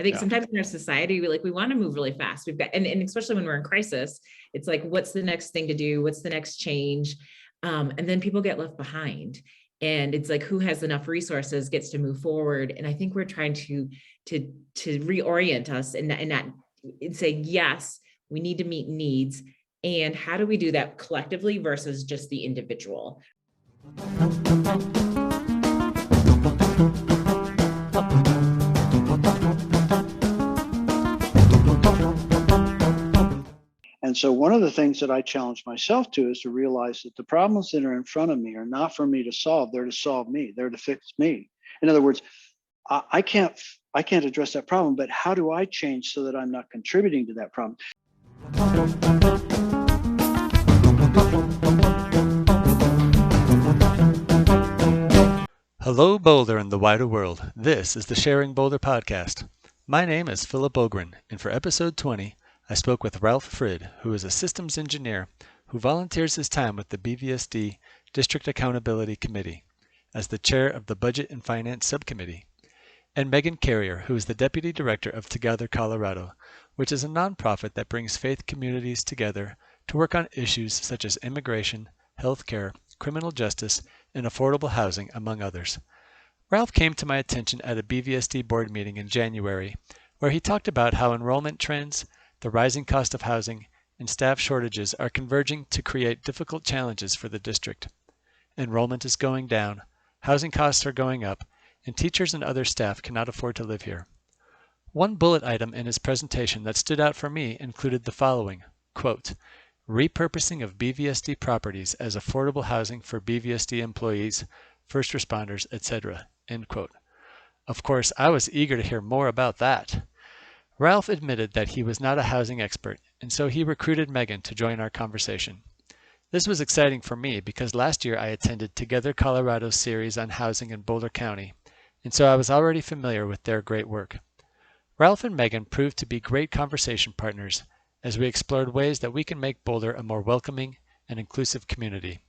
I think sometimes in our society, we want to move really fast. We've got, and especially when we're in crisis, it's like, what's the next thing to do? What's the next change? And then people get left behind. And it's like, who has enough resources gets to move forward. And I think we're trying to reorient us and say, yes, we need to meet needs. And how do we do that collectively versus just the individual? And so one of the things that I challenge myself to is to realize that the problems that are in front of me are not for me to solve. They're to solve me. They're to fix me. In other words, I can't address that problem, but how do I change so that I'm not contributing to that problem? Hello, Boulder and the wider world. This is the Sharing Boulder podcast. My name is Philip Ogren, and for episode 20, I spoke with Ralph Frid, who is a systems engineer who volunteers his time with the BVSD District Accountability Committee as the chair of the Budget and Finance Subcommittee, and Meghan Carrier, who is the deputy director of Together Colorado, which is a nonprofit that brings faith communities together to work on issues such as immigration, healthcare, criminal justice, and affordable housing, among others. Ralph came to my attention at a BVSD board meeting in January, where he talked about how enrollment trends, the rising cost of housing, and staff shortages are converging to create difficult challenges for the district. Enrollment is going down, housing costs are going up, and teachers and other staff cannot afford to live here. One bullet item in his presentation that stood out for me included the following, quote, repurposing of BVSD properties as affordable housing for BVSD employees, first responders, etc., end quote. Of course, I was eager to hear more about that. Ralph admitted that he was not a housing expert, and so he recruited Meghan to join our conversation. This was exciting for me because last year I attended Together Colorado's series on housing in Boulder County, and so I was already familiar with their great work. Ralph and Meghan proved to be great conversation partners as we explored ways that we can make Boulder a more welcoming and inclusive community.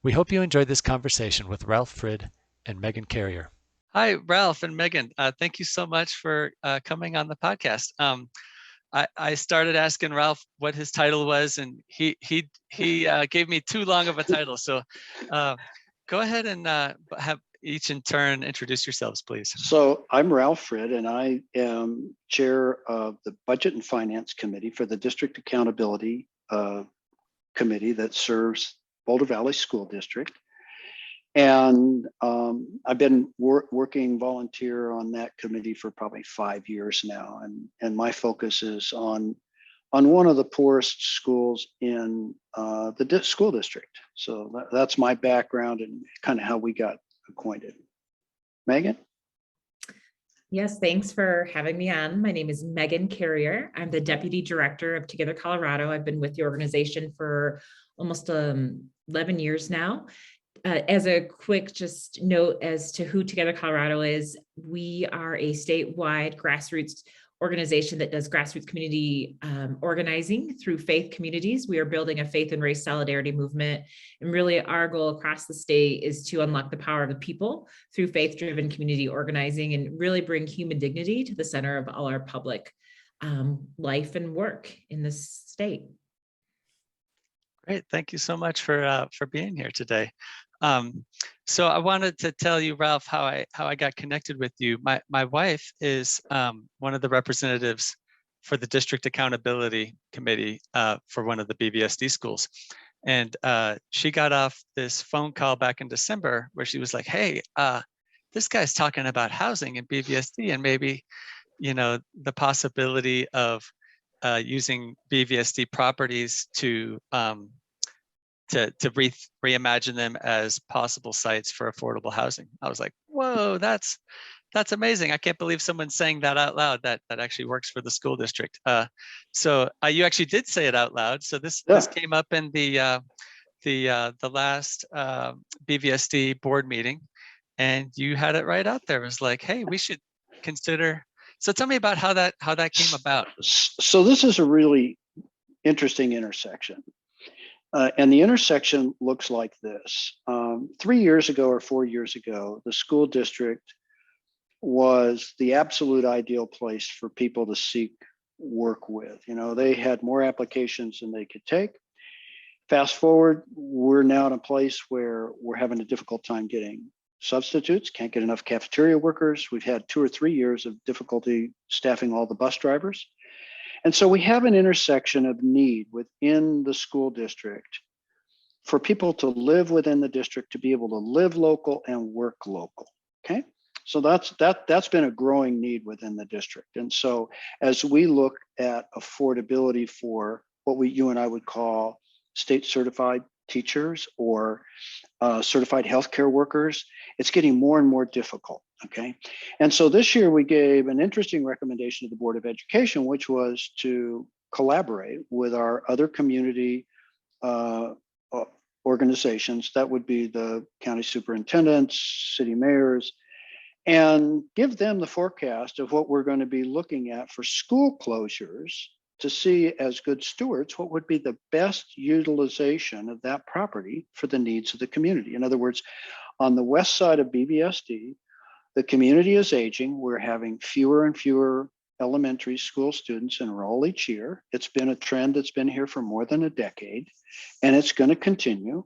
We hope you enjoyed this conversation with Ralph Frid and Meghan Carrier. Hi, Ralph and Meghan. Thank you so much for coming on the podcast. I started asking Ralph what his title was, and he gave me too long of a title. So go ahead and have each in turn introduce yourselves, please. So I'm Ralph Frid, and I am chair of the Budget and Finance Committee for the District Accountability Committee that serves Boulder Valley School District. And I've been working volunteer on that committee for probably 5 years now. And my focus is on one of the poorest schools in the school district. So that's my background and kind of how we got acquainted. Meghan? Yes, thanks for having me on. My name is Meghan Carrier. I'm the Deputy Director of Together Colorado. I've been with the organization for almost 11 years now. As a quick just note as to who Together Colorado is, we are a statewide grassroots organization that does grassroots community organizing through faith communities. We are building a faith and race solidarity movement. And really our goal across the state is to unlock the power of the people through faith-driven community organizing and really bring human dignity to the center of all our public life and work in this state. Great, thank you so much for being here today. So I wanted to tell you, Ralph, how I got connected with you. My wife is one of the representatives for the District Accountability Committee for one of the BVSD schools. And she got off this phone call back in December where she was like, hey, this guy's talking about housing in BVSD and maybe, the possibility of using BVSD properties to reimagine them as possible sites for affordable housing. I was like, whoa, that's amazing. I can't believe someone's saying that out loud. That actually works for the school district. So you actually did say it out loud. So this came up in the last BVSD board meeting, and you had it right out there. It was like, hey, we should consider. So tell me about how that came about. So this is a really interesting intersection. And the intersection looks like this. 3 years ago or 4 years ago, the school district was the absolute ideal place for people to seek work with. They had more applications than they could take. Fast forward, we're now in a place where we're having a difficult time getting substitutes, can't get enough cafeteria workers. We've had 2 or 3 years of difficulty staffing all the bus drivers. And so we have an intersection of need within the school district for people to live within the district, to be able to live local and work local. Okay. So that's been a growing need within the district. And so as we look at affordability for what you and I would call state certified teachers or certified healthcare workers, it's getting more and more difficult. Okay. And so this year we gave an interesting recommendation to the Board of Education, which was to collaborate with our other community organizations. That would be the county superintendents, city mayors, and give them the forecast of what we're going to be looking at for school closures to see, as good stewards, what would be the best utilization of that property for the needs of the community. In other words, on the west side of BVSD, the community is aging. We're having fewer and fewer elementary school students enroll each year. It's been a trend that's been here for more than a decade, and it's going to continue.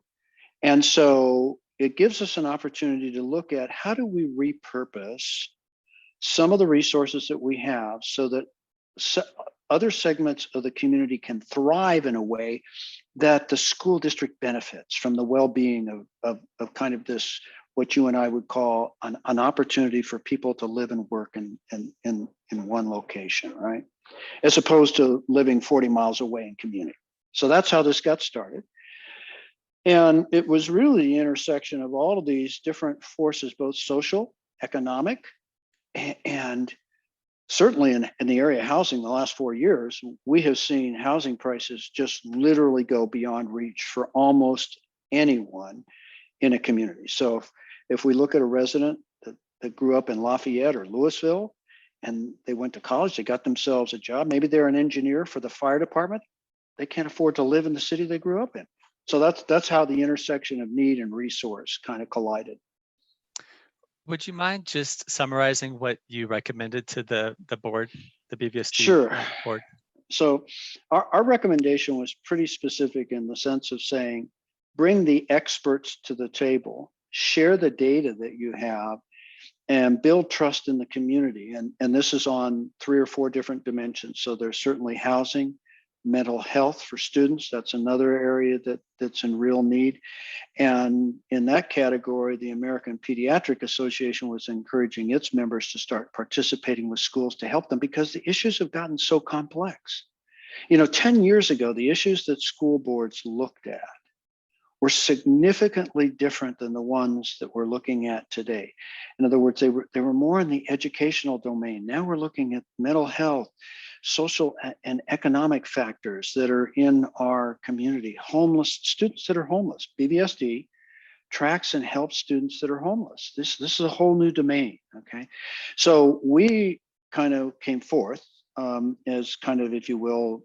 And so it gives us an opportunity to look at how do we repurpose some of the resources that we have so that other segments of the community can thrive in a way that the school district benefits from the well-being of kind of this, what you and I would call an opportunity for people to live and work in one location, right? As opposed to living 40 miles away in community. So that's how this got started. And it was really the intersection of all of these different forces, both social, economic, and certainly in the area of housing the last 4 years, we have seen housing prices just literally go beyond reach for almost anyone in a community. So if we look at a resident that grew up in Lafayette or Louisville, and they went to college, they got themselves a job, maybe they're an engineer for the fire department, they can't afford to live in the city they grew up in. So that's how the intersection of need and resource kind of collided. Would you mind just summarizing what you recommended to the board, the BVSD Sure. board? So our recommendation was pretty specific in the sense of saying, bring the experts to the table, share the data that you have, and build trust in the community. And this is on 3 or 4 different dimensions. So there's certainly housing, mental health for students. That's another area that's in real need. And in that category, the American Pediatric Association was encouraging its members to start participating with schools to help them because the issues have gotten so complex. 10 years ago, the issues that school boards looked at were significantly different than the ones that we're looking at today. In other words, they were more in the educational domain. Now we're looking at mental health, social and economic factors that are in our community. Homeless students that are homeless. BVSD tracks and helps students that are homeless. This is a whole new domain. Okay, so we kind of came forth as kind of, if you will,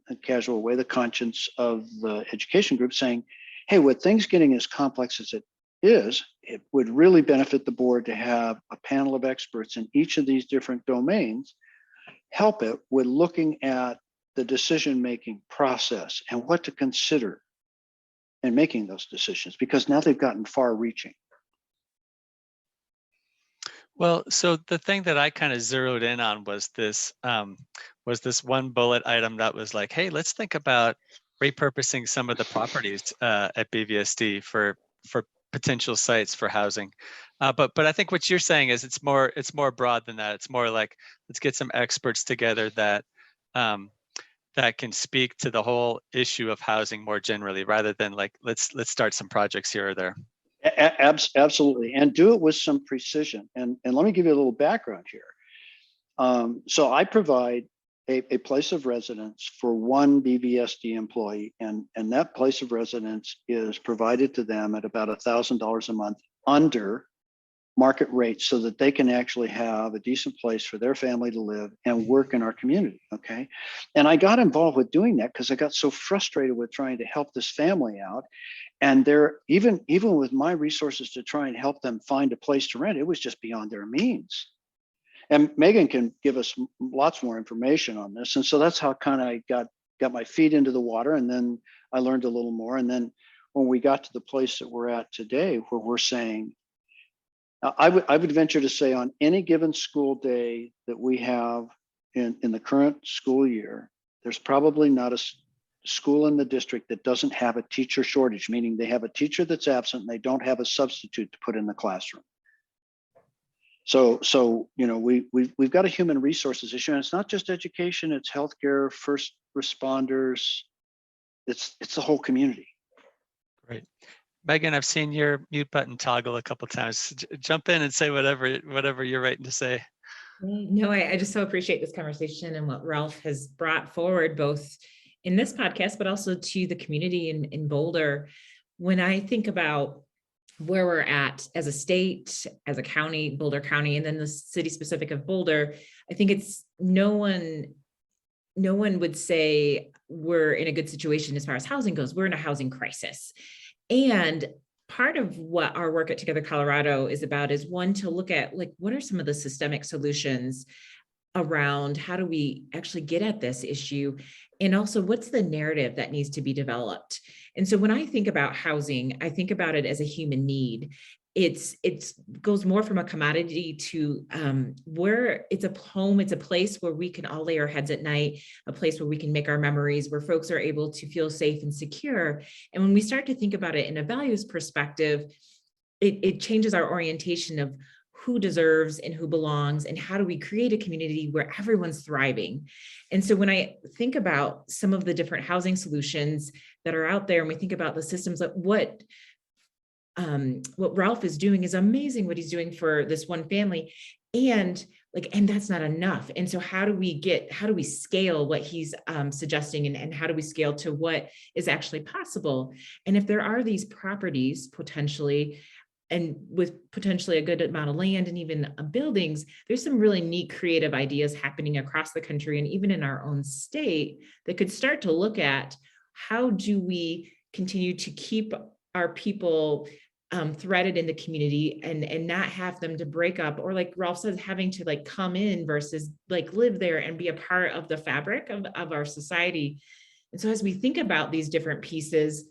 a casual way, the conscience of the education group, saying, hey, with things getting as complex as it is, it would really benefit the board to have a panel of experts in each of these different domains help it with looking at the decision-making process and what to consider in making those decisions, because now they've gotten far-reaching. Well, so the thing that I kind of zeroed in on was this one bullet item that was like, hey, let's think about repurposing some of the properties at BVSD for potential sites for housing. But I think what you're saying is it's more broad than that. It's more like, let's get some experts together that can speak to the whole issue of housing more generally, rather than like, let's start some projects here or there. Absolutely, and do it with some precision. And let me give you a little background here. So I provide a place of residence for one BVSD employee, and that place of residence is provided to them at about $1,000 a month under market rates, so that they can actually have a decent place for their family to live and work in our community. Okay, and I got involved with doing that because I got so frustrated with trying to help this family out. And they're even with my resources to try and help them find a place to rent, it was just beyond their means. And Meghan can give us lots more information on this. And so that's how kind of I got my feet into the water, and then I learned a little more. And then when we got to the place that we're at today, where we're saying, I would venture to say on any given school day that we have in the current school year, there's probably not a school in the district that doesn't have a teacher shortage, meaning they have a teacher that's absent and they don't have a substitute to put in the classroom. So we've got a human resources issue, and it's not just education, it's healthcare, first responders, it's the whole community. Great. Meghan, I've seen your mute button toggle a couple of times. Jump in and say whatever you're waiting to say. No, I just so appreciate this conversation and what Ralph has brought forward, both in this podcast, but also to the community in Boulder. When I think about where we're at as a state, as a county, Boulder County, and then the city specific of Boulder, I think it's no one would say we're in a good situation as far as housing goes. We're in a housing crisis. And part of what our work at Together Colorado is about is, one, to look at like, what are some of the systemic solutions around how do we actually get at this issue? And also, what's the narrative that needs to be developed? And so when I think about housing, I think about it as a human need. It's goes more from a commodity to where it's a home, it's a place where we can all lay our heads at night, a place where we can make our memories, where folks are able to feel safe and secure. And when we start to think about it in a values perspective, it changes our orientation of who deserves and who belongs, and how do we create a community where everyone's thriving. And so when I think about some of the different housing solutions that are out there, and we think about the systems of what Ralph is doing is amazing, what he's doing for this one family, and that's not enough. And so how do we scale what he's suggesting, and how do we scale to what is actually possible? And if there are these properties potentially, and with potentially a good amount of land and even buildings, there's some really neat creative ideas happening across the country and even in our own state that could start to look at how do we continue to keep our people threaded in the community and not have them to break up, or like Ralph says, having to like come in versus like live there and be a part of the fabric of our society. And so as we think about these different pieces,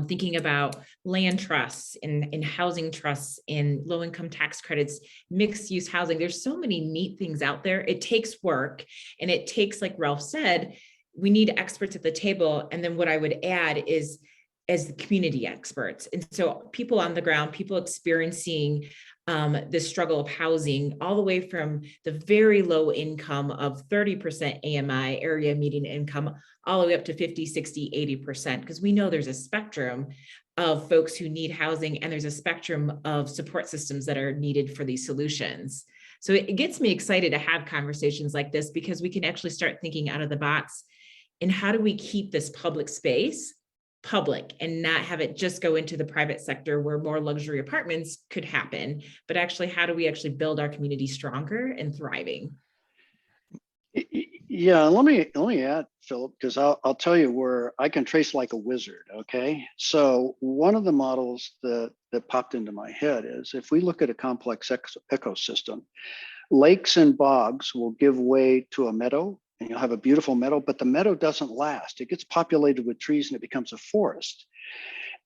thinking about land trusts and housing trusts and low-income tax credits, mixed use housing, there's so many neat things out there. It takes work, and it takes, like Ralph said, we need experts at the table. And then what I would add is as the community experts. And so people on the ground, people experiencing the struggle of housing, all the way from the very low income of 30% AMI, area median income, all the way up to 50, 60, 80%, because we know there's a spectrum of folks who need housing, and there's a spectrum of support systems that are needed for these solutions. So it gets me excited to have conversations like this, because we can actually start thinking out of the box. And how do we keep this public space public and not have it just go into the private sector where more luxury apartments could happen, but actually, how do we actually build our community stronger and thriving? Yeah, let me add, Philip, because I'll tell you where I can trace like a wizard. Okay, so one of the models that popped into my head is, if we look at a complex ecosystem, lakes and bogs will give way to a meadow, and you'll have a beautiful meadow, but the meadow doesn't last. It gets populated with trees and it becomes a forest.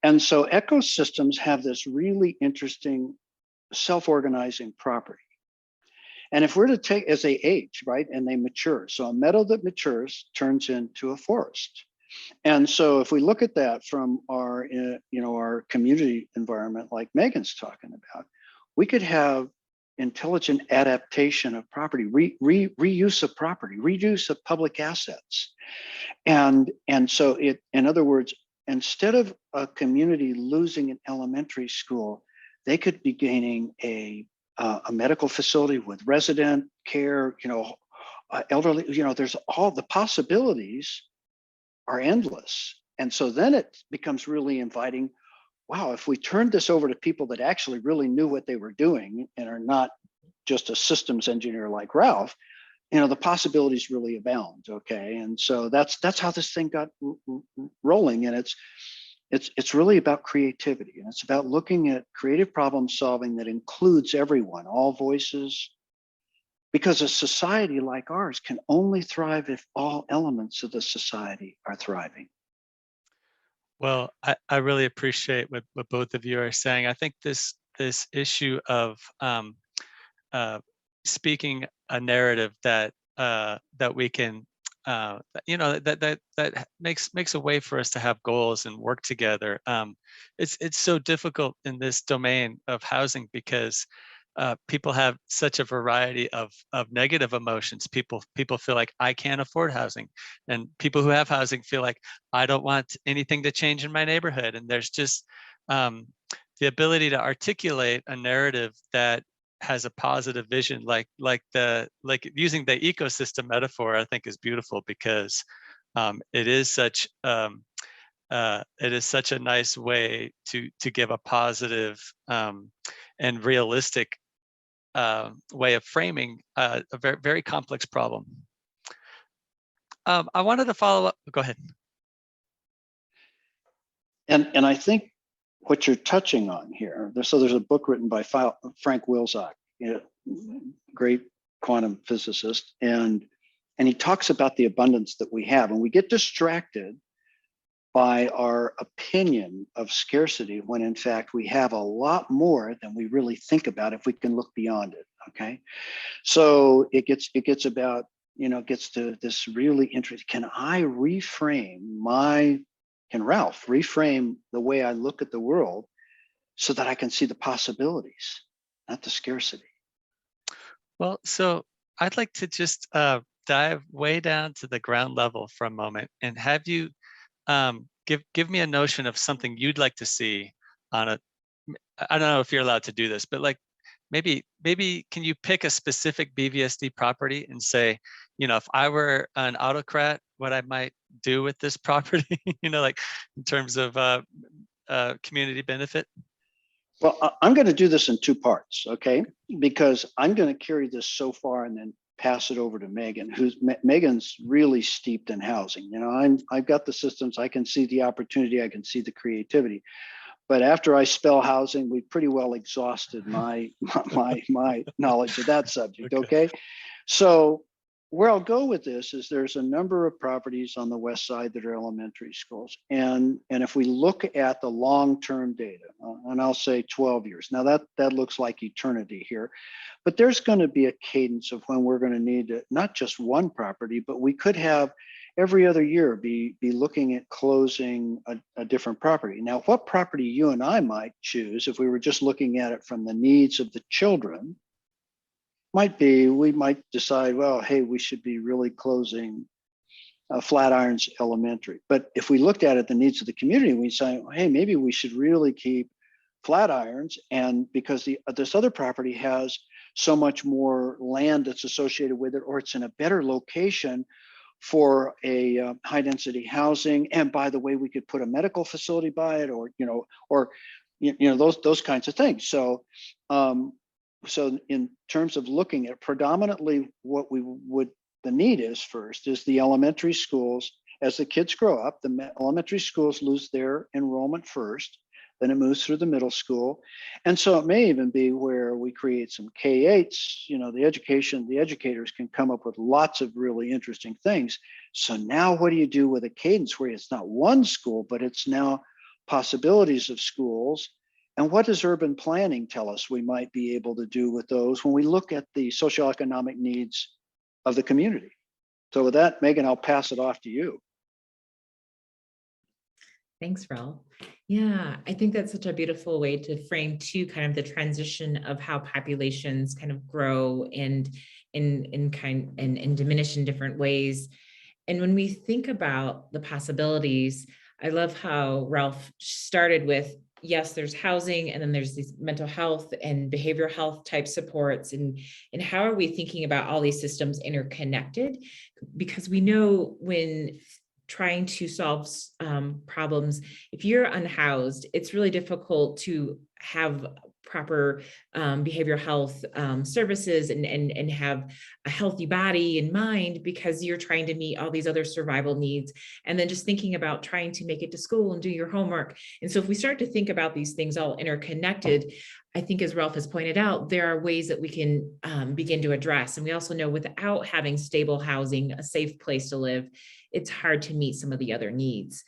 And so ecosystems have this really interesting self-organizing property. And if we're to take, as they age, right, and they mature, so a meadow that matures turns into a forest. And so if we look at that from our, our community environment, like Megan's talking about, we could have intelligent adaptation of property, reuse of property, reuse of public assets. And so in other words, instead of a community losing an elementary school, they could be gaining a medical facility with resident care, elderly, there's all the possibilities are endless. And so then it becomes really inviting. Wow, if we turned this over to people that actually really knew what they were doing and are not just a systems engineer like Ralph, the possibilities really abound. Okay, and so that's how this thing got rolling. And it's really about creativity, and it's about looking at creative problem solving that includes everyone, all voices, Because a society like ours can only thrive if all elements of the society are thriving. Well, I really appreciate what both of you are saying. I think this issue of uh, speaking a narrative that we can that makes a way for us to have goals and work together. It's so difficult in this domain of housing because people have such a variety of negative emotions. People feel like I can't afford housing, and people who have housing feel like I don't want anything to change in my neighborhood. And there's just the ability to articulate a narrative that has a positive vision, like using the ecosystem metaphor, I think is beautiful because it is such a nice way to give a positive and realistic way of framing a very, very complex problem. I wanted to follow up. Go ahead. And I think what you're touching on here, so there's a book written by Frank Wilczek, great quantum physicist, and he talks about the abundance that we have, and we get distracted by our opinion of scarcity when in fact we have a lot more than we really think about if we can look beyond it. Okay, so it gets about, gets to this really interesting, can Ralph reframe the way I look at the world so that I can see the possibilities, not the scarcity? Well, so I'd like to just dive way down to the ground level for a moment and have you give me a notion of something you'd like to see on a, I don't know if you're allowed to do this, but like maybe can you pick a specific BVSD property and say, if I were an autocrat, what I might do with this property, like in terms of community benefit? Well, I'm going to do this in two parts, okay? Because I'm going to carry this so far and then pass it over to Meghan, Meghan's really steeped in housing. I've got the systems, I can see the opportunity, I can see the creativity. But after I spell housing, we've pretty well exhausted my knowledge of that subject, okay? So where I'll go with this is there's a number of properties on the west side that are elementary schools. And if we look at the long-term data, and I'll say 12 years, now that looks like eternity here, but there's going to be a cadence of when we're going to need not just one property, but we could have every other year be looking at closing a different property. Now, what property you and I might choose if we were just looking at it from the needs of the children might be, we might decide, well, hey, we should be really closing Flatirons Elementary. But if we looked at it, the needs of the community, we say, hey, maybe we should really keep Flatirons, and because this other property has so much more land that's associated with it, or it's in a better location for a high density housing. And by the way, we could put a medical facility by it, or those kinds of things. So in terms of looking at predominantly what the need is first is the elementary schools. As the kids grow up, the elementary schools lose their enrollment first, then it moves through the middle school. And so it may even be where we create some K-8s, the educators can come up with lots of really interesting things. So now what do you do with a cadence where it's not one school, but it's now possibilities of schools? And what does urban planning tell us we might be able to do with those when we look at the socioeconomic needs of the community? So with that, Meghan, I'll pass it off to you. Thanks, Ralph. Yeah, I think that's such a beautiful way to frame too kind of the transition of how populations kind of grow and diminish in different ways. And when we think about the possibilities, I love how Ralph started with, yes, there's housing, and then there's these mental health and behavioral health type supports, and how are we thinking about all these systems interconnected? Because we know when trying to solve problems, if you're unhoused, it's really difficult to have proper behavioral health services and have a healthy body and mind, because you're trying to meet all these other survival needs. And then just thinking about trying to make it to school and do your homework. And so if we start to think about these things all interconnected, I think, as Ralph has pointed out, there are ways that we can begin to address. And we also know without having stable housing, a safe place to live, it's hard to meet some of the other needs.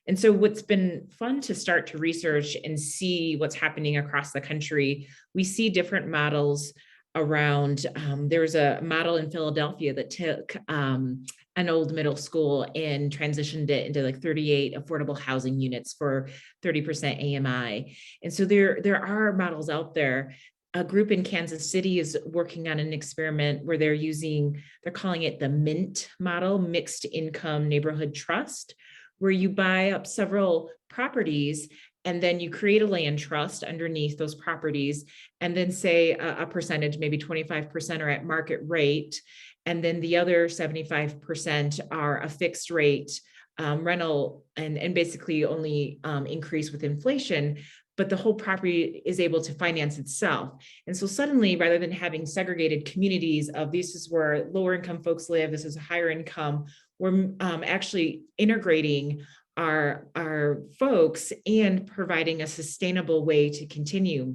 And so what's been fun to start to research and see what's happening across the country, we see different models around, there was a model in Philadelphia that took an old middle school and transitioned it into like 38 affordable housing units for 30% AMI. And so there are models out there. A group in Kansas City is working on an experiment where they're calling it the MINT model, Mixed Income Neighborhood Trust, where you buy up several properties and then you create a land trust underneath those properties, and then say a percentage, maybe 25% are at market rate, and then the other 75% are a fixed rate rental and basically only increase with inflation, but the whole property is able to finance itself. And so suddenly, rather than having segregated communities of this is where lower income folks live, this is a higher income, we're actually integrating our folks and providing a sustainable way to continue.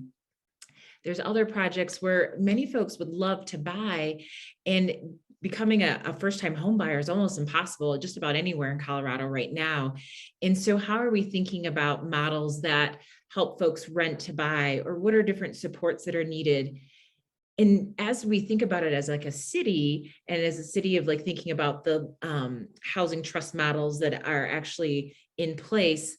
There's other projects where many folks would love to buy, and becoming a first-time home buyer is almost impossible just about anywhere in Colorado right now. And so how are we thinking about models that help folks rent to buy, or what are different supports that are needed? And as we think about it as like a city, and as a city of like thinking about the housing trust models that are actually in place,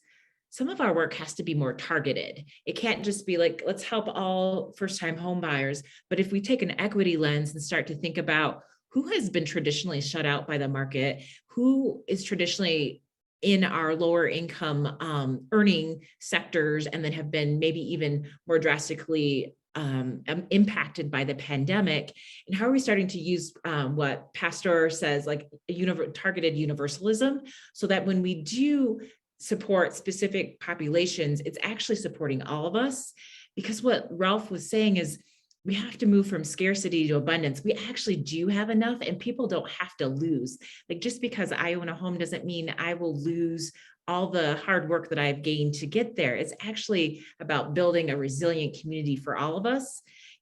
some of our work has to be more targeted. It can't just be like, let's help all first-time home buyers. But if we take an equity lens and start to think about who has been traditionally shut out by the market, who is traditionally in our lower income earning sectors, and then have been maybe even more drastically impacted by the pandemic, and how are we starting to use what Pastor says, like targeted universalism, so that when we do support specific populations, it's actually supporting all of us. Because what Ralph was saying is, we have to move from scarcity to abundance. We actually do have enough, and people don't have to lose. Like, just because I own a home doesn't mean I will lose all the hard work that I've gained to get there. It's actually about building a resilient community for all of us.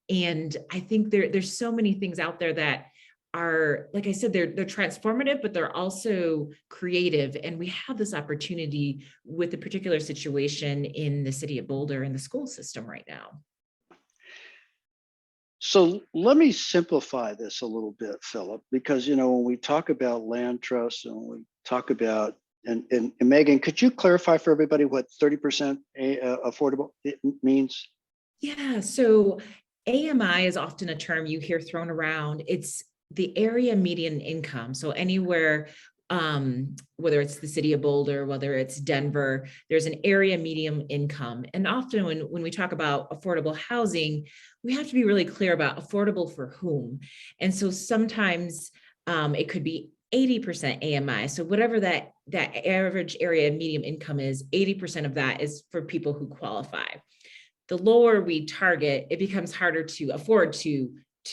And I think there's so many things out there that are, like I said, they're transformative, but they're also creative. And we have this opportunity with the particular situation in the city of Boulder and the school system right now. So let me simplify this a little bit, Philip, because, when we talk about land trusts and we talk about, and Meghan, could you clarify for everybody what 30% affordable means? Yeah, so AMI is often a term you hear thrown around. It's the area median income. So anywhere, whether it's the city of Boulder, whether it's Denver, there's an area median income. And often when we talk about affordable housing, we have to be really clear about affordable for whom. And so sometimes it could be 80% AMI. So whatever that average area median income is, 80% of that is for people who qualify. The lower we target, it becomes harder to afford to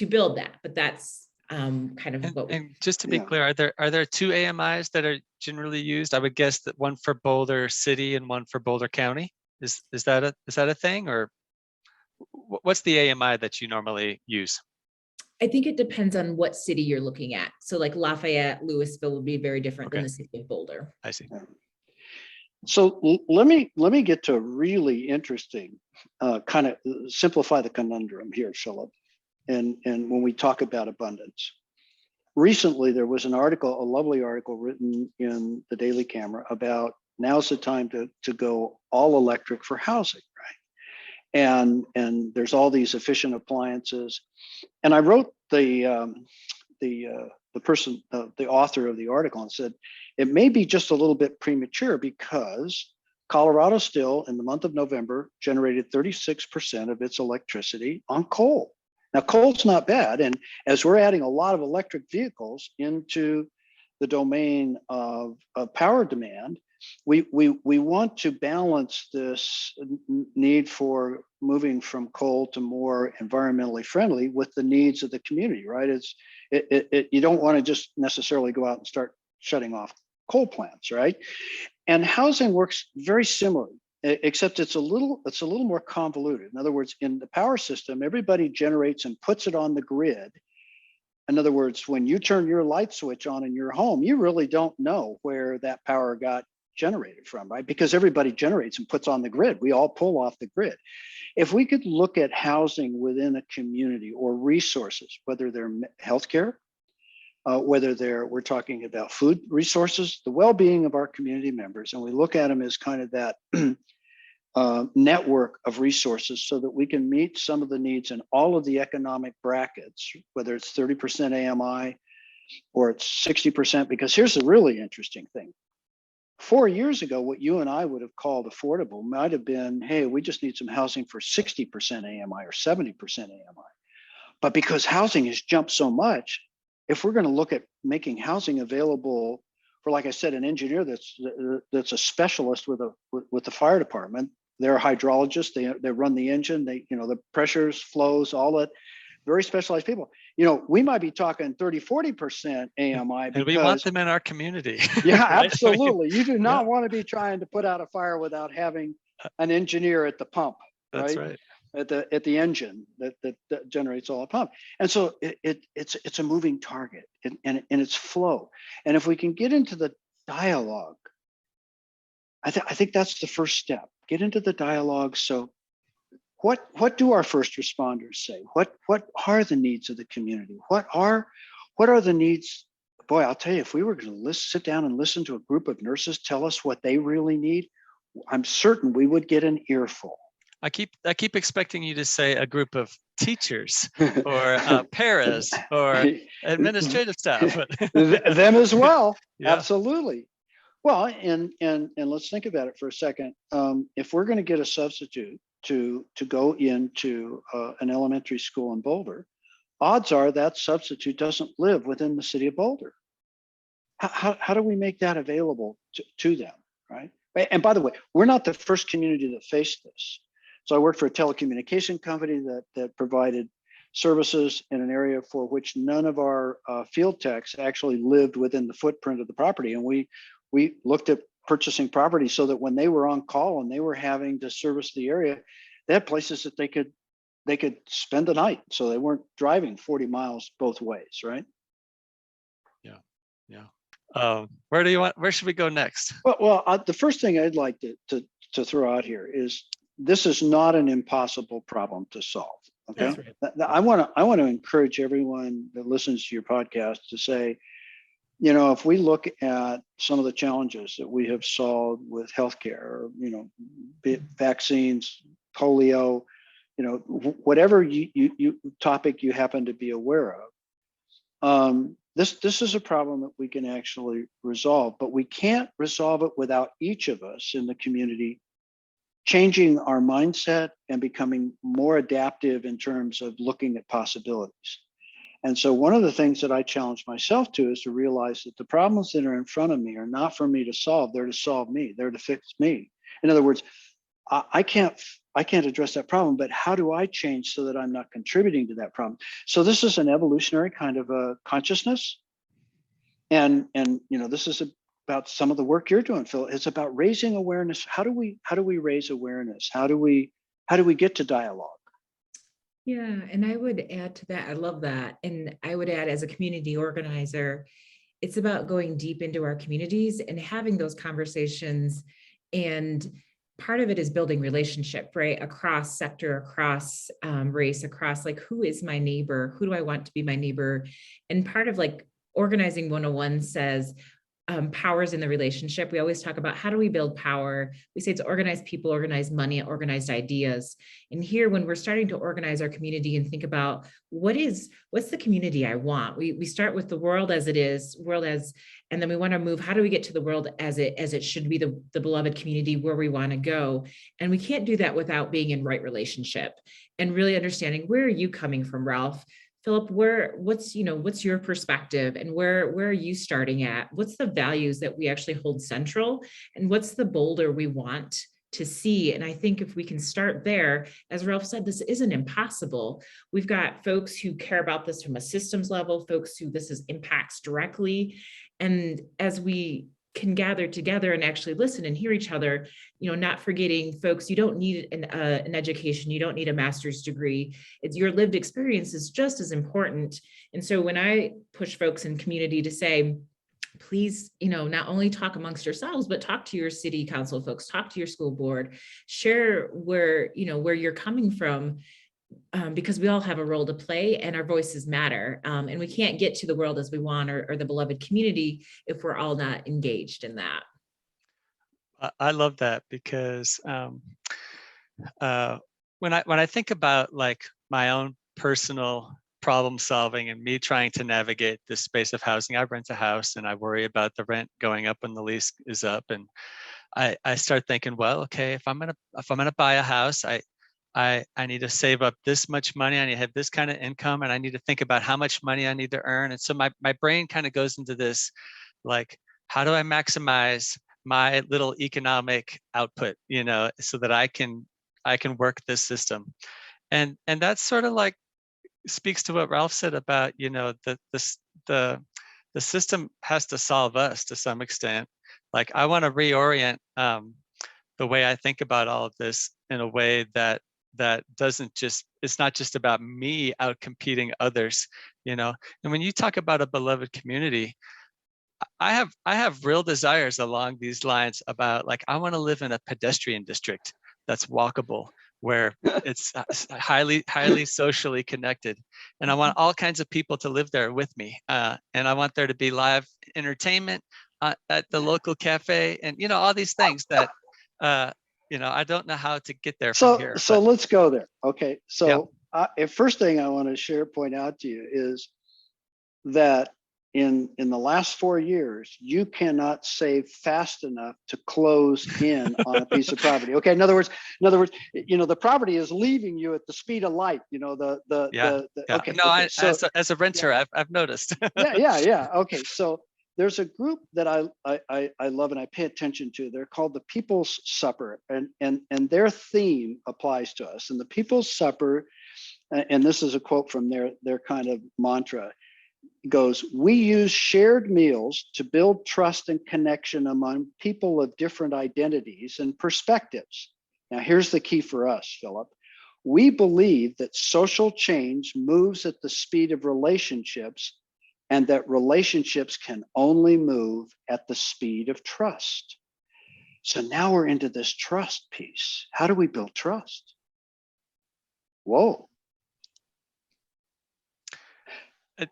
build that. But that's kind of what. And just to be clear, are there two AMIs that are generally used? I would guess that one for Boulder City and one for Boulder County. Is that a thing, or what's the AMI that you normally use? I think it depends on what city you're looking at. So like Lafayette, Louisville would be very different than the city of Boulder. I see. So let me get to a really interesting kind of simplify the conundrum here, Philip. And when we talk about abundance, recently there was an article, a lovely article written in the Daily Camera about now's the time to go all electric for housing, right? And there's all these efficient appliances. And I wrote the author of the article, and said it may be just a little bit premature because Colorado still in the month of November generated 36% of its electricity on coal. Now, coal's not bad. And as we're adding a lot of electric vehicles into the domain of power demand, we want to balance this need for moving from coal to more environmentally friendly with the needs of the community, right? You don't want to just necessarily go out and start shutting off coal plants, right? And housing works very similarly, except it's a little more convoluted. In other words, in the power system, everybody generates and puts it on the grid. In other words, when you turn your light switch on in your home, you really don't know where that power got generated from, right? Because everybody generates and puts on the grid. We all pull off the grid. If we could look at housing within a community or resources, whether they're healthcare, whether we're talking about food resources, the well-being of our community members, and we look at them as kind of that network of resources so that we can meet some of the needs in all of the economic brackets, whether it's 30% AMI or it's 60%, because here's the really interesting thing. 4 years ago, what you and I would have called affordable might have been, hey, we just need some housing for 60% AMI or 70% AMI. But because housing has jumped so much, if we're going to look at making housing available for, like I said, an engineer that's a specialist with the fire department, they're a hydrologist, they run the engine, the pressures, flows, all that, very specialized people. We might be talking 30-40% AMI, and we want them in our community. Yeah, right? absolutely. You do not want to be trying to put out a fire without having an engineer at the pump. That's right. At the engine that generates all the pump. And so it's a moving target and it's flow. And if we can get into the dialogue, I think that's the first step. Get into the dialogue. So what do our first responders say? What are the needs of the community? What are the needs? Boy, I'll tell you, if we were going to sit down and listen to a group of nurses tell us what they really need, I'm certain we would get an earful. I keep expecting you to say a group of teachers or paras or administrative staff. Them as well. Yeah. Absolutely. Well, and let's think about it for a second. If we're going to get a substitute to go into an elementary school in Boulder, odds are that substitute doesn't live within the city of Boulder. How do we make that available to them, right? And by the way, we're not the first community that faced this. So I worked for a telecommunication company that provided services in an area for which none of our field techs actually lived within the footprint of the property. And we looked at purchasing property so that when they were on call and they were having to service the area, they had places that they could spend the night. So they weren't driving 40 miles both ways, right? Yeah. Where should we go next? Well, the first thing I'd like to throw out here is this is not an impossible problem to solve. Okay. Right. I want to encourage everyone that listens to your podcast to say, if we look at some of the challenges that we have solved with healthcare, vaccines, polio, whatever topic you happen to be aware of, this is a problem that we can actually resolve, but we can't resolve it without each of us in the community changing our mindset and becoming more adaptive in terms of looking at possibilities. And so one of the things that I challenge myself to is to realize that the problems that are in front of me are not for me to solve, they're to solve me, they're to fix me. In other words, I can't address that problem, but how do I change so that I'm not contributing to that problem? So this is an evolutionary kind of a consciousness. And this is about some of the work you're doing, Phil. It's about raising awareness. How do we raise awareness? How do we get to dialogue? Yeah, and I would add to that, I love that. And I would add, as a community organizer, it's about going deep into our communities and having those conversations. And part of it is building relationship, right? Across sector, across race, across who is my neighbor? Who do I want to be my neighbor? And part of Organizing 101 says, power is in the relationship. We always talk about how do we build power? We say it's organized people, organized money, organized ideas. And here, when we're starting to organize our community and think about what's the community I want? We start with the world as it is, and then we want to move, how do we get to the world as it should be, the beloved community where we want to go? And we can't do that without being in right relationship and really understanding, where are you coming from, Ralph? Philip, what's your perspective, and where are you starting at? What's the values that we actually hold central, and what's the Boulder we want to see? And I think if we can start there, as Ralph said, this isn't impossible. We've got folks who care about this from a systems level, folks who this impacts directly. And as we can gather together and actually listen and hear each other, not forgetting folks, you don't need an education, you don't need a master's degree. It's your lived experience is just as important. And so when I push folks in community to say, please, not only talk amongst yourselves, but talk to your city council folks, talk to your school board, share where you're coming from, because we all have a role to play and our voices matter. And we can't get to the world as we want, or the beloved community, if we're all not engaged in that. I love that, because when I think about like my own personal problem solving and me trying to navigate this space of housing, I rent a house and I worry about the rent going up when the lease is up, and I start thinking, well, okay, if I'm gonna buy a house, I need to save up this much money. I need to have this kind of income, and I need to think about how much money I need to earn. And so my brain kind of goes into this, like, how do I maximize my little economic output, so that I can work this system. And that's sort of like speaks to what Ralph said about, the system has to solve us to some extent. Like, I want to reorient the way I think about all of this in a way that doesn't just, it's not just about me out competing others, And when you talk about a beloved community, I have real desires along these lines about, like, I want to live in a pedestrian district that's walkable, where it's highly socially connected, and I want all kinds of people to live there with me, and I want there to be live entertainment at the local cafe, and all these things that I don't know how to get there from here. So let's go there. Okay, so yeah. First thing I want to point out to you is that in the last 4 years, you cannot save fast enough to close in on a piece of property. Okay, in other words, the property is leaving you at the speed of light. Okay. No, okay. So, as a renter, I've noticed. yeah. Okay, so there's a group that I love and I pay attention to. They're called the People's Supper, and their theme applies to us. And the People's Supper, and this is a quote from their kind of mantra, goes, "We use shared meals to build trust and connection among people of different identities and perspectives." Now, here's the key for us, Philip. We believe that social change moves at the speed of relationships, and that relationships can only move at the speed of trust. So now we're into this trust piece. How do we build trust? Whoa.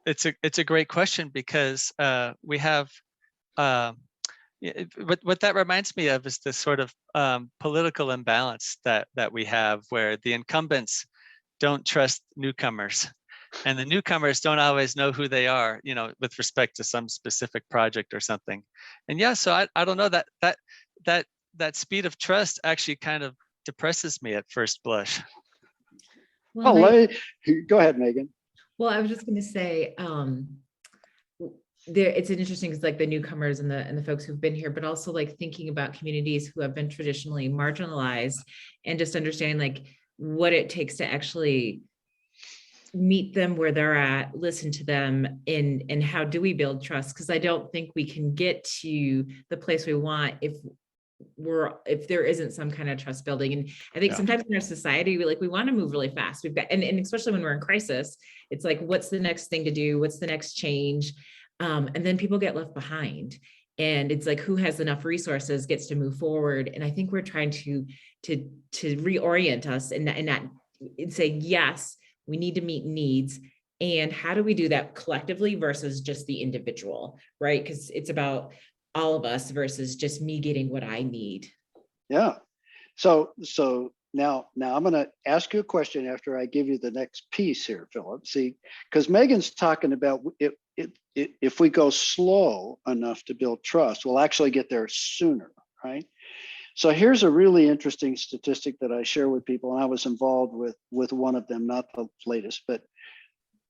It's a great question, because we have what that reminds me of is this sort of political imbalance that we have, where the incumbents don't trust newcomers, and the newcomers don't always know who they are, with respect to some specific project or something. And so I don't know, that speed of trust actually kind of depresses me at first blush. Well, go ahead, Megan. Well, I was just going to say, it's interesting because, like, the newcomers and the folks who've been here, but also like thinking about communities who have been traditionally marginalized, and just understanding like what it takes to actually meet them where they're at, listen to them, and how do we build trust? Because I don't think we can get to the place we want if there isn't some kind of trust building. And I think sometimes in our society, we want to move really fast. We've got, and especially when we're in crisis, it's like, what's the next thing to do? What's the next change? And then people get left behind, and it's like, who has enough resources gets to move forward. And I think we're trying to reorient us and say, yes, we need to meet needs. And how do we do that collectively versus just the individual, right? Because it's about all of us versus just me getting what I need. Yeah. So now I'm going to ask you a question after I give you the next piece here, Philip. See, because Megan's talking about if we go slow enough to build trust, we'll actually get there sooner, right? So here's a really interesting statistic that I share with people, and I was involved with one of them, not the latest, but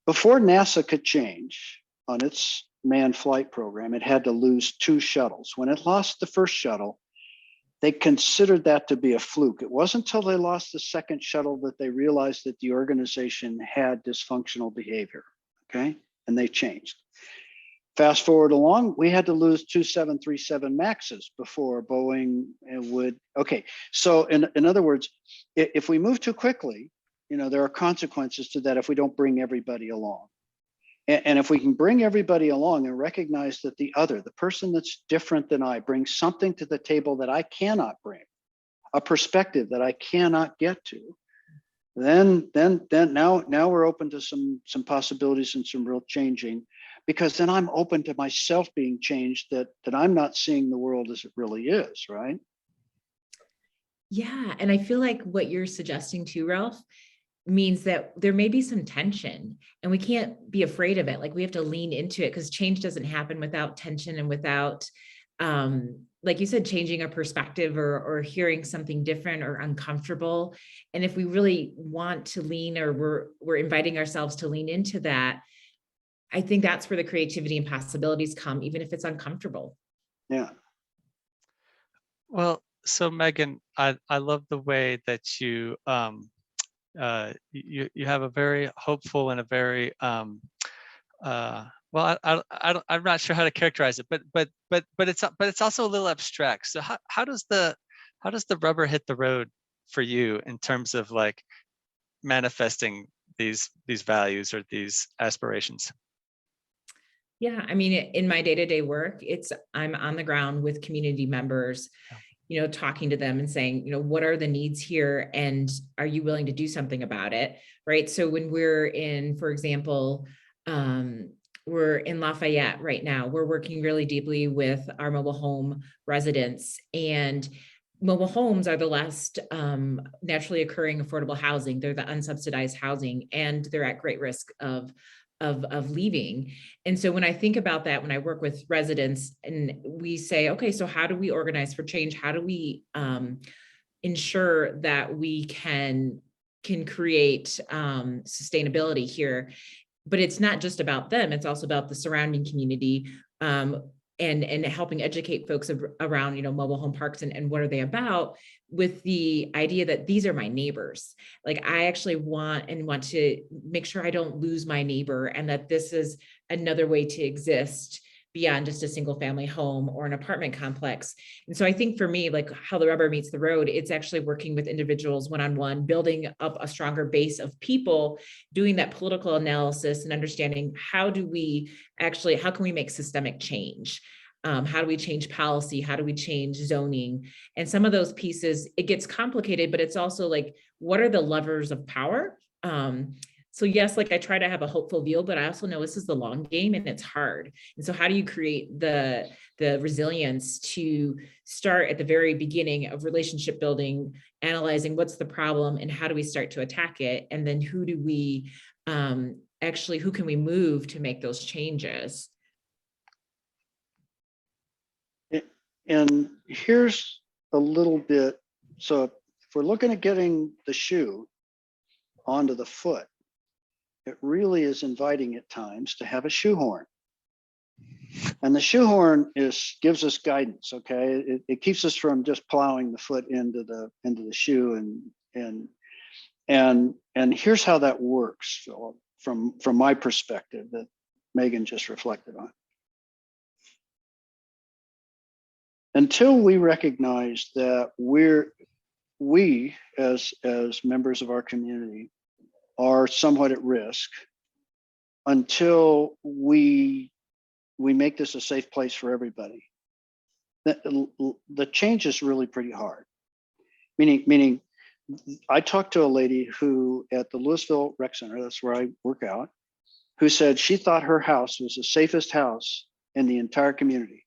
Before NASA could change on its manned flight program, it had to lose 2 shuttles. When it lost the first shuttle, they considered that to be a fluke. It wasn't until they lost the second shuttle that they realized that the organization had dysfunctional behavior, okay? And they changed. Fast forward along, we had to lose 2 737 Maxes before Boeing would, okay. So in other words, if we move too quickly, there are consequences to that if we don't bring everybody along. And if we can bring everybody along and recognize that the person that's different than I, brings something to the table that I cannot bring, a perspective that I cannot get to, then now we're open to some possibilities and some real changing, because then I'm open to myself being changed, that I'm not seeing the world as it really is, right? Yeah. And I feel like what you're suggesting too, Ralph, means that there may be some tension and we can't be afraid of it. Like we have to lean into it, because change doesn't happen without tension and without, like you said, changing a perspective or hearing something different or uncomfortable. And if we really want to lean, or we're inviting ourselves to lean into that, I think that's where the creativity and possibilities come, even if it's uncomfortable. Yeah. Well, so Meghan, I love the way that you you have a very hopeful and a very well, I'm not sure how to characterize it, but it's also a little abstract. So how does the rubber hit the road for you in terms of like manifesting these values or these aspirations? Yeah, I mean, in my day-to-day work, I'm on the ground with community members, talking to them and saying, what are the needs here? And are you willing to do something about it? Right. So when we're in, for example, we're in Lafayette right now, we're working really deeply with our mobile home residents, and mobile homes are the last naturally occurring affordable housing. They're the unsubsidized housing, and they're at great risk of leaving. And so when I think about that, when I work with residents and we say, okay, so how do we organize for change? How do we ensure that we can create sustainability here? But it's not just about them, it's also about the surrounding community, and helping educate folks around, mobile home parks and what are they about, with the idea that these are my neighbors. Like I actually want to make sure I don't lose my neighbor, and that this is another way to exist beyond just a single family home or an apartment complex. And so I think for me, like how the rubber meets the road, it's actually working with individuals one-on-one, building up a stronger base of people, doing that political analysis and understanding how can we make systemic change? How do we change policy? How do we change zoning? And some of those pieces, it gets complicated, but it's also like, what are the levers of power? So yes, like I try to have a hopeful view, but I also know this is the long game and it's hard. And so how do you create the resilience to start at the very beginning of relationship building, analyzing what's the problem and how do we start to attack it? And then who can we move to make those changes? And here's a little bit. So if we're looking at getting the shoe onto the foot, it really is inviting at times to have a shoehorn. And the shoehorn gives us guidance, okay? It keeps us from just plowing the foot into the shoe, and here's how that works, Philip, from my perspective that Meghan just reflected on. Until we recognize that we as members of our community are somewhat at risk, until we make this a safe place for everybody, the change is really pretty hard. Meaning, I talked to a lady who at the Louisville Rec Center, that's where I work out, who said she thought her house was the safest house in the entire community.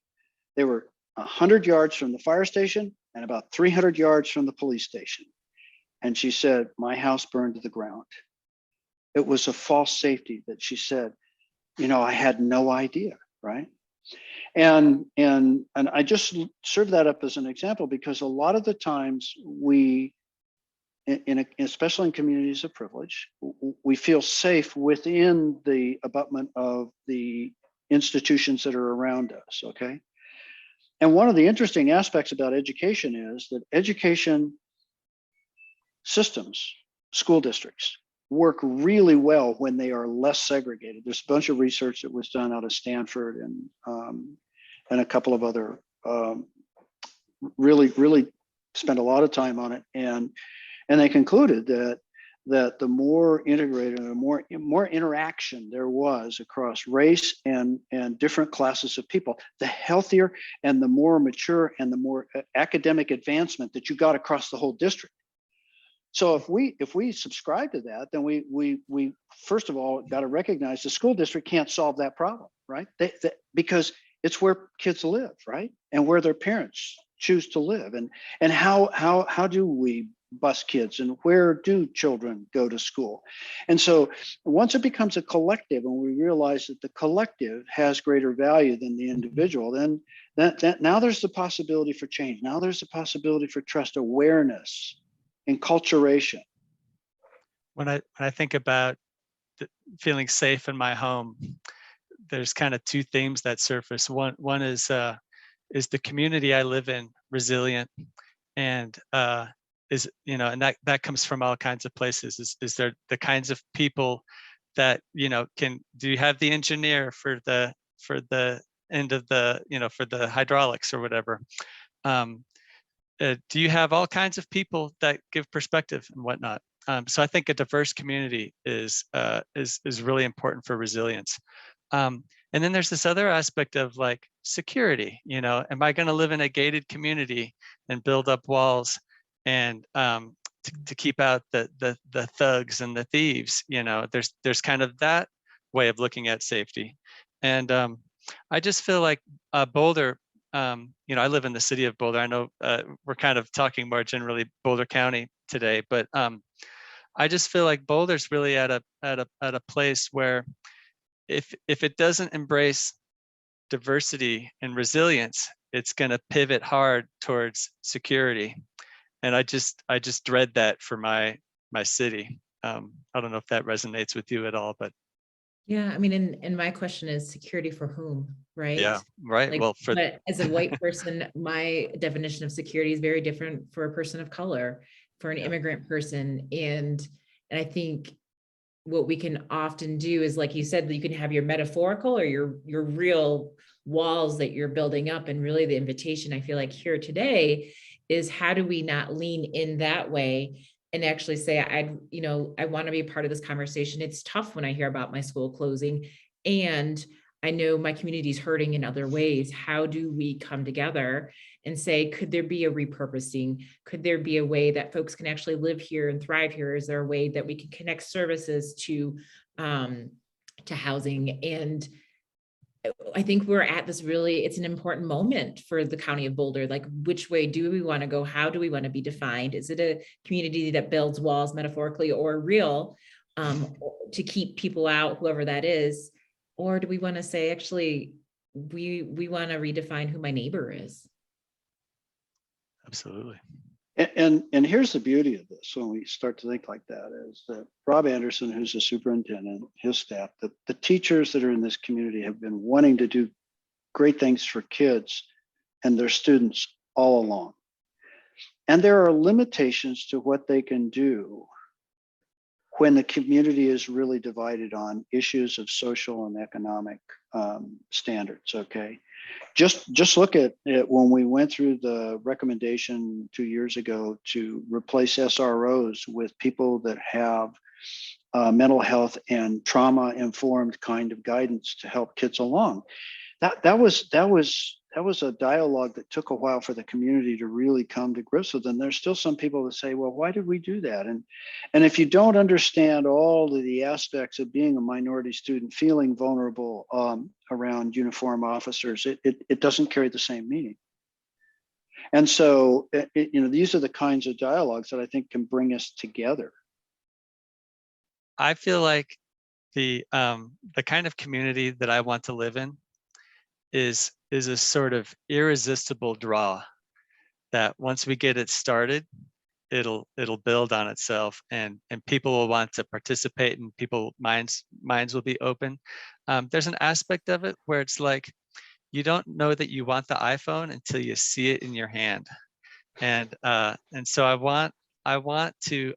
They were 100 yards from the fire station and about 300 yards from the police station. And she said, my house burned to the ground. It was a false safety that she said, I had no idea, right? And I just serve that up as an example, because a lot of the times we especially in communities of privilege, we feel safe within the abutment of the institutions that are around us, okay? And one of the interesting aspects about education is that education systems, school districts, work really well when they are less segregated. There's a bunch of research that was done out of Stanford and a couple of other really spent a lot of time on it, and they concluded that the more integrated and more interaction there was across race and different classes of people, the healthier and the more mature and the more academic advancement that you got across the whole district. So if we subscribe to that, then we first of all got to recognize the school district can't solve that problem, right? Because it's where kids live, right, and where their parents choose to live, and how do we bus kids, and where do children go to school? And so once it becomes a collective, and we realize that the collective has greater value than the individual, then that now there's the possibility for change. Now there's the possibility for trust, awareness, enculturation. When I think about feeling safe in my home, there's kind of two themes that surface. One is the community I live in resilient, and and that comes from all kinds of places. Is there the kinds of people that do you have the engineer for the end of the for the hydraulics or whatever? Do you have all kinds of people that give perspective and whatnot? So I think a diverse community is really important for resilience. And then there's this other aspect of like security. Am I going to live in a gated community and build up walls and to keep out the thugs and the thieves? There's kind of that way of looking at safety. And I just feel like Boulder. I live in the city of Boulder. I know we're kind of talking more generally Boulder County today, but I just feel like Boulder's really at a place where if it doesn't embrace diversity and resilience, it's going to pivot hard towards security, and I just dread that for my city. I don't know if that resonates with you at all, but yeah, I mean, and my question is security for whom, right? Yeah, right. Like, Well, but as a white person, my definition of security is very different for a person of color, for an immigrant person, and I think what we can often do is, like you said, you can have your metaphorical or your real walls that you're building up, and really the invitation I feel like here today is, how do we not lean in that way and actually say, I want to be part of this conversation. It's tough when I hear about my school closing, and I know my community is hurting in other ways. How do we come together and say, could there be a repurposing? Could there be a way that folks can actually live here and thrive here? Is there a way that we can connect services to housing? And I think we're at this it's an important moment for the County of Boulder. Like, which way do we want to go? How do we want to be defined? Is it a community that builds walls metaphorically or real to keep people out, whoever that is? Or do we want to say, actually, we want to redefine who my neighbor is? Absolutely. And here's the beauty of this when we start to think like that, is that Rob Anderson, who's the superintendent, his staff, the teachers that are in this community have been wanting to do great things for kids and their students all along. And there are limitations to what they can do when the community is really divided on issues of social and economic standards, okay? Just look at it when we went through the recommendation 2 years ago to replace SROs with people that have mental health and trauma-informed kind of guidance to help kids along. That was a dialogue that took a while for the community to really come to grips with. And there's still some people that say, well, why did we do that? And if you don't understand all of the aspects of being a minority student, feeling vulnerable around uniform officers, it doesn't carry the same meaning. And so, these are the kinds of dialogues that I think can bring us together. I feel like the kind of community that I want to live in is a sort of irresistible draw that once we get it started, it'll build on itself, and people will want to participate, and people minds will be open. There's an aspect of it where it's like, you don't know that you want the iPhone until you see it in your hand. And so I want to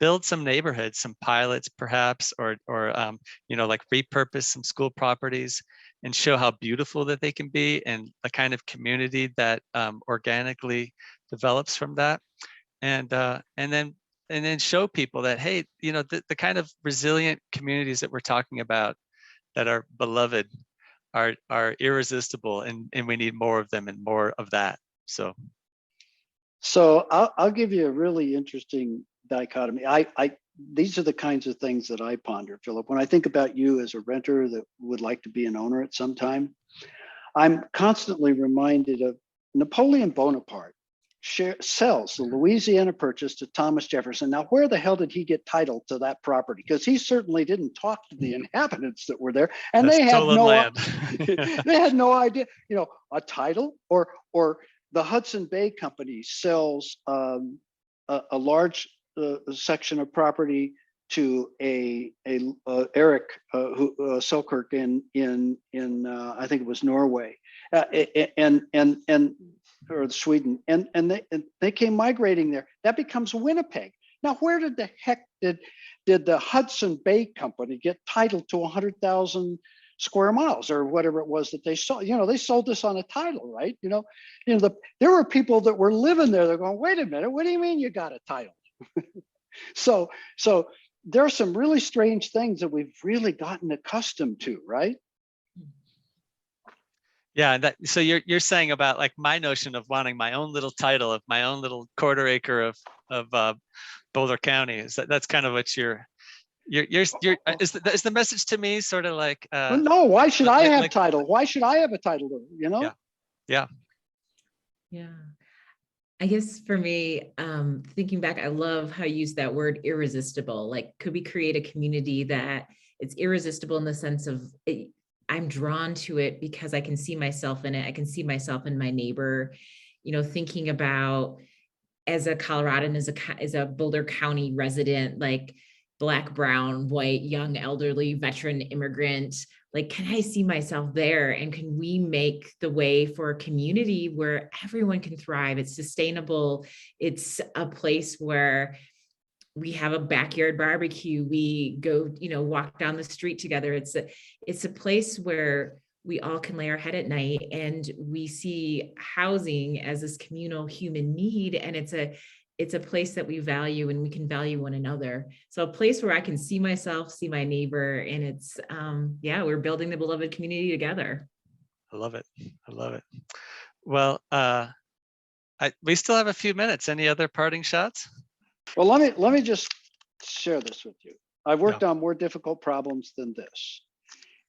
build some neighborhoods, some pilots perhaps, or like repurpose some school properties and show how beautiful that they can be, and the kind of community that organically develops from that. And then show people that, hey, the kind of resilient communities that we're talking about that are beloved are irresistible, and we need more of them and more of that. So I'll give you a really interesting dichotomy. These are the kinds of things that I ponder, Philip. When I think about you as a renter that would like to be an owner at some time, I'm constantly reminded of Napoleon Bonaparte sells the Louisiana Purchase to Thomas Jefferson. Now, where the hell did he get title to that property? Because he certainly didn't talk to the inhabitants that were there, and they had they had no idea. A title, or the Hudson Bay Company sells a large section of property to Eric Selkirk in I think it was Norway, or Sweden, and they came migrating there. That becomes Winnipeg. Now, where did the heck did the Hudson Bay Company get title to 100,000 square miles or whatever it was that they sold? They sold this on a title, right? There were people that were living there. They're going, wait a minute, what do you mean you got a title? So there are some really strange things that we've really gotten accustomed to, right? Yeah, so you're saying about like my notion of wanting my own little title of my own little quarter acre of Boulder County. That's kind of what you're is the message to me sort of like no, why should I have title? Why should I have a title? Yeah. I guess for me, thinking back, I love how you use that word irresistible. Like, could we create a community that it's irresistible in the sense of I'm drawn to it because I can see myself in it. I can see myself in my neighbor, thinking about as a Coloradan, as a Boulder County resident, like Black, brown, white, young, elderly, veteran, immigrant, like, can I see myself there? And can we make the way for a community where everyone can thrive? It's sustainable. It's a place where we have a backyard barbecue. We go, walk down the street together. It's a place where we all can lay our head at night, and we see housing as this communal human need. And it's a place that we value, and we can value one another. So a place where I can see myself, see my neighbor, and it's, we're building the beloved community together. I love it. Well, we still have a few minutes. Any other parting shots? Well, let me just share this with you. I've worked on more difficult problems than this.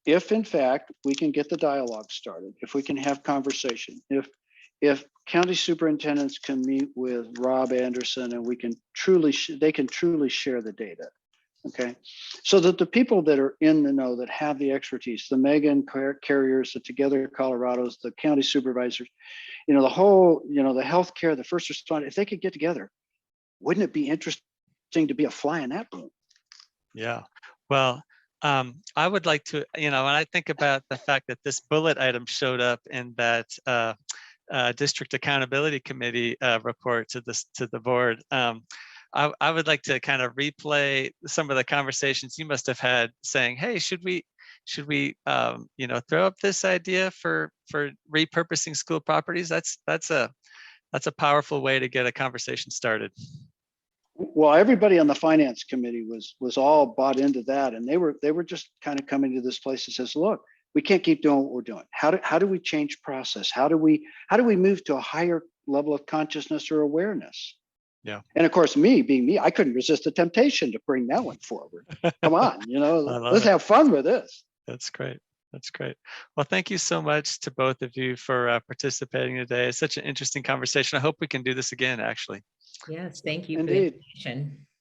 If in fact we can get the dialogue started, if we can have conversation, if county superintendents can meet with Rob Anderson and they can truly share the data, okay? So that the people that are in the know, that have the expertise, the Meghan Carriers, the Together Colorados, the county supervisors, the whole, the healthcare, the first responder, if they could get together, wouldn't it be interesting to be a fly in that room? Yeah. Well, I would like to, when I think about the fact that this bullet item showed up in that District Accountability Committee report to the board, I would like to kind of replay some of the conversations you must have had saying, hey, should we throw up this idea for repurposing school properties? That's a powerful way to get a conversation started. Well, everybody on the finance committee was all bought into that, and they were just kind of coming to this place that says, look, we can't keep doing what we're doing. How do we change process? How do we move to a higher level of consciousness or awareness? Yeah. And of course, me being me, I couldn't resist the temptation to bring that one forward. Come on, let's have fun with this. That's great. Well, thank you so much to both of you for participating today. It's such an interesting conversation. I hope we can do this again, actually. Yes, thank you. Indeed. For the invitation.